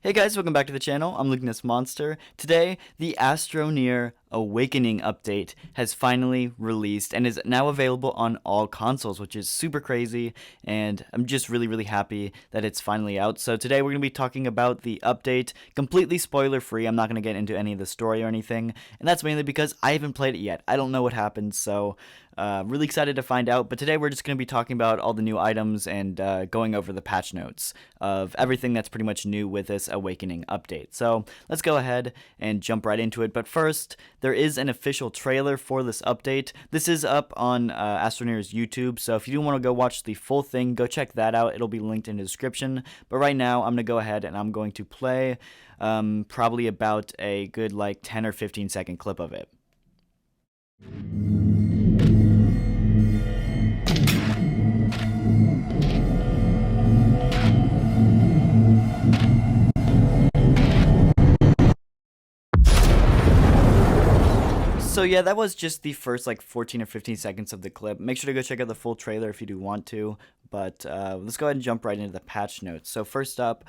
Hey guys, welcome back to the channel. I'm Lukenessmonster. Today, the Astroneer Awakening update has finally released and is now available on all consoles, which is super crazy, and I'm just really happy that it's finally out. So today we're going to be talking about the update, completely spoiler free. I'm not going to get into any of the story or anything, and that's mainly because I haven't played it yet. I don't know what happens, so really excited to find out. But today we're just going to be talking about all the new items and going over the patch notes of everything that's pretty much new with this Awakening update. So let's go ahead and jump right into it. But first, there is an official trailer for this update. This is up on Astroneer's YouTube, so if you do want to go watch the full thing, go check that out. It'll be linked in the description. But right now, I'm going to go ahead and I'm going to play probably about a good 10 or 15 second clip of it. So yeah, that was just the first 14 or 15 seconds of the clip. Make sure to go check out the full trailer if you do want to. But let's go ahead and jump right into the patch notes. So first up,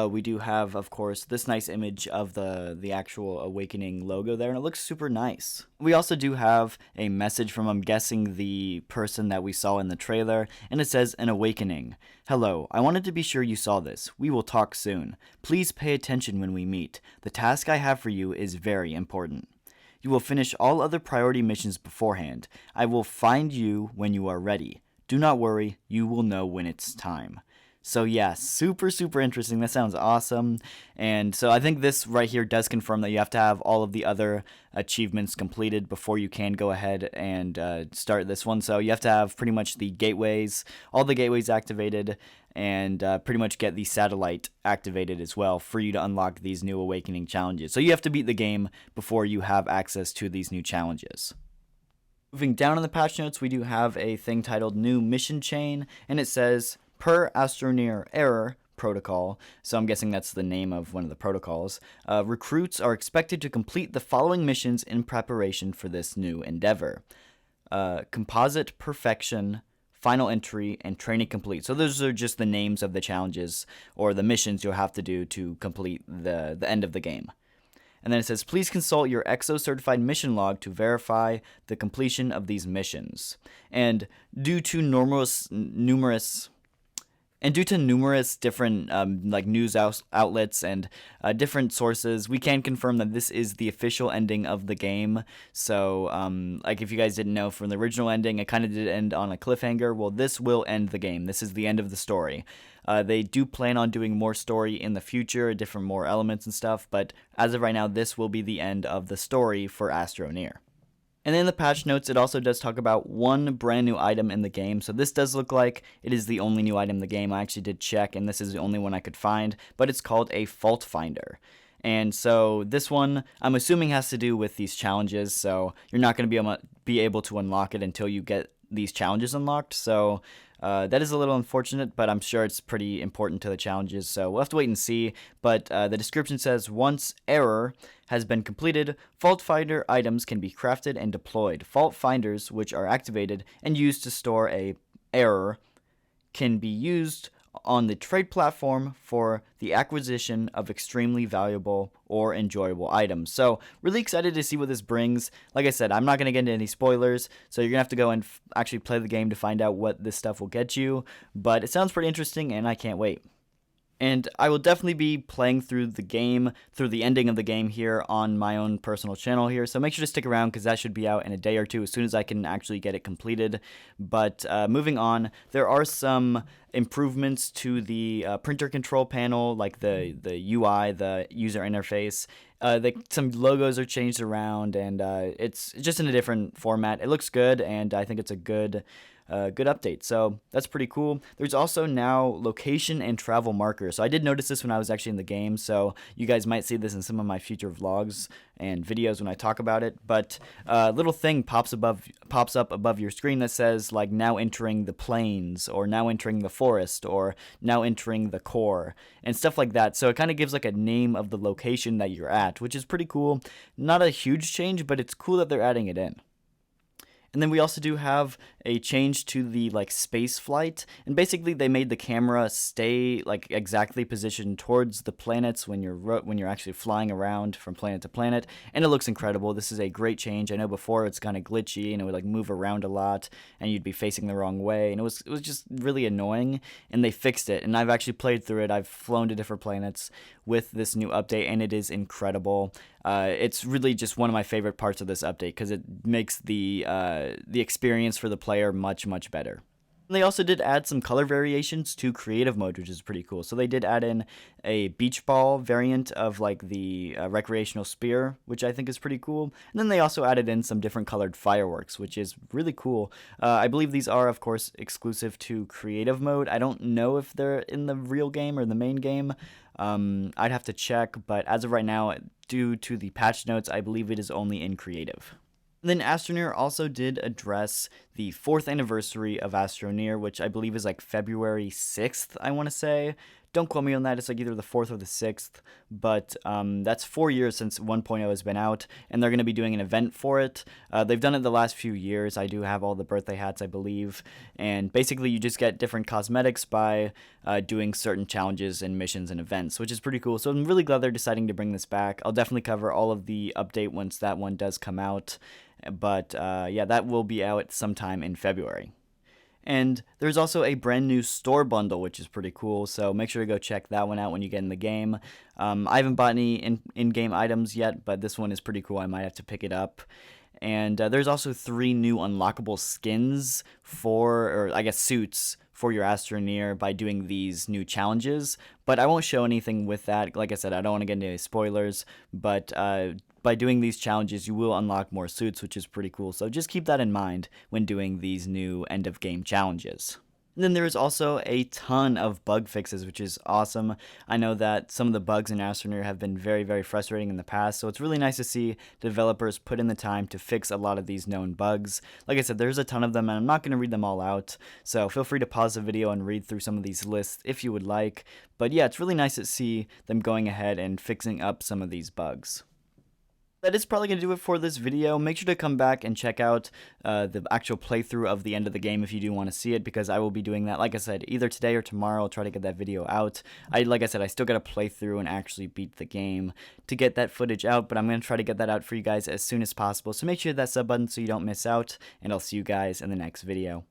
we do have, of course, this nice image of the actual Awakening logo there, and it looks super nice. We also do have a message from, I'm guessing, the person that we saw in the trailer, and it says, "An awakening. Hello, I wanted to be sure you saw this. We will talk soon. Please pay attention when we meet. The task I have for you is very important. You will finish all other priority missions beforehand. I will find you when you are ready. Do not worry, you will know when it's time." So yeah, super interesting. That sounds awesome. And so I think this right here does confirm that you have to have all of the other achievements completed before you can go ahead and start this one. So you have to have pretty much the gateways, all the gateways activated, and pretty much get the satellite activated as well for you to unlock these new Awakening challenges. So you have to beat the game before you have access to these new challenges. Moving down in the patch notes, we do have a thing titled New Mission Chain, and it says, per Astroneer error protocol, so I'm guessing that's the name of one of the protocols, recruits are expected to complete the following missions in preparation for this new endeavor. Composite Perfection, Final Entry, and Training Complete. So those are just the names of the challenges or the missions you'll have to do to complete the end of the game. And then it says, please consult your EXO certified mission log to verify the completion of these missions. And due to numerous different news outlets and different sources, we can confirm that this is the official ending of the game. So if you guys didn't know, from the original ending, it kind of did end on a cliffhanger. Well, this will end the game. This is the end of the story. They do plan on doing more story in the future, more elements and stuff, but as of right now, this will be the end of the story for Astroneer. And in the patch notes, it also does talk about one brand new item in the game. So this does look like it is the only new item in the game. I actually did check, and this is the only one I could find, but it's called a fault finder. And so this one, I'm assuming, has to do with these challenges. So you're not going to be able to unlock it until you get these challenges unlocked. So that is a little unfortunate, but I'm sure it's pretty important to the challenges, so we'll have to wait and see. But the description says, once error has been completed, fault finder items can be crafted and deployed. Fault finders, which are activated and used to store a error, can be used on the trade platform for the acquisition of extremely valuable or enjoyable items. So really excited to see what this brings. Like I said, I'm not going to get into any spoilers, so you're going to have to go and actually play the game to find out what this stuff will get you, but it sounds pretty interesting and I can't wait. And I will definitely be playing through the game, through the ending of the game here on my own personal channel here. So make sure to stick around because that should be out in a day or two as soon as I can actually get it completed. But moving on, there are some improvements to the printer control panel, like the UI, the user interface. Some logos are changed around, and it's just in a different format. It looks good, and I think it's a good update. So that's pretty cool. There's also now location and travel markers. So I did notice this when I was actually in the game, so you guys might see this in some of my future vlogs and videos when I talk about it. But a little thing pops up above your screen that says now entering the plains, or now entering the forest, or now entering the core, and stuff like that. So it kind of gives a name of the location that you're at, which is pretty cool. Not a huge change, but it's cool that they're adding it in. And then we also do have a change to the like space flight, and basically they made the camera stay like exactly positioned towards the planets when you're actually flying around from planet to planet, and it looks incredible. This is a great change. I know before it's kind of glitchy and it would like move around a lot and you'd be facing the wrong way, and it was just really annoying, and they fixed it. And I've actually played through it. I've flown to different planets with this new update, and it is incredible. It's really just one of my favorite parts of this update because it makes the experience for the player much better. They also did add some color variations to creative mode, which is pretty cool. So they did add in a beach ball variant of like the recreational spear, which I think is pretty cool. And then they also added in some different colored fireworks, which is really cool. I believe these are, of course, exclusive to creative mode. I don't know if they're in the real game or the main game. I'd have to check, but as of right now, due to the patch notes, I believe it is only in creative. Then Astroneer also did address the 4th anniversary of Astroneer, which I believe is like February 6th, I want to say. Don't quote me on that, it's like either the 4th or the 6th, but that's 4 years since 1.0 has been out, and they're going to be doing an event for it. They've done it the last few years. I do have all the birthday hats, I believe, and basically you just get different cosmetics by doing certain challenges and missions and events, which is pretty cool. So I'm really glad they're deciding to bring this back. I'll definitely cover all of the update once that one does come out. But yeah, that will be out sometime in February. And there's also a brand new store bundle, which is pretty cool, so make sure to go check that one out when you get in the game. I haven't bought any in-game items yet, but this one is pretty cool. I might have to pick it up. And there's also 3 new unlockable skins or I guess suits for your Astroneer by doing these new challenges. But I won't show anything with that. Like I said, I don't want to get into any spoilers, but by doing these challenges, you will unlock more suits, which is pretty cool. So just keep that in mind when doing these new end-of-game challenges. And then there is also a ton of bug fixes, which is awesome. I know that some of the bugs in Astroneer have been very frustrating in the past, so it's really nice to see developers put in the time to fix a lot of these known bugs. Like I said, there's a ton of them, and I'm not going to read them all out, so feel free to pause the video and read through some of these lists if you would like. But yeah, it's really nice to see them going ahead and fixing up some of these bugs. That is probably going to do it for this video. Make sure to come back and check out the actual playthrough of the end of the game if you do want to see it, because I will be doing that, like I said, either today or tomorrow. I'll try to get that video out. Like I said, I still got to play through and actually beat the game to get that footage out, but I'm going to try to get that out for you guys as soon as possible. So make sure to hit that sub button so you don't miss out, and I'll see you guys in the next video.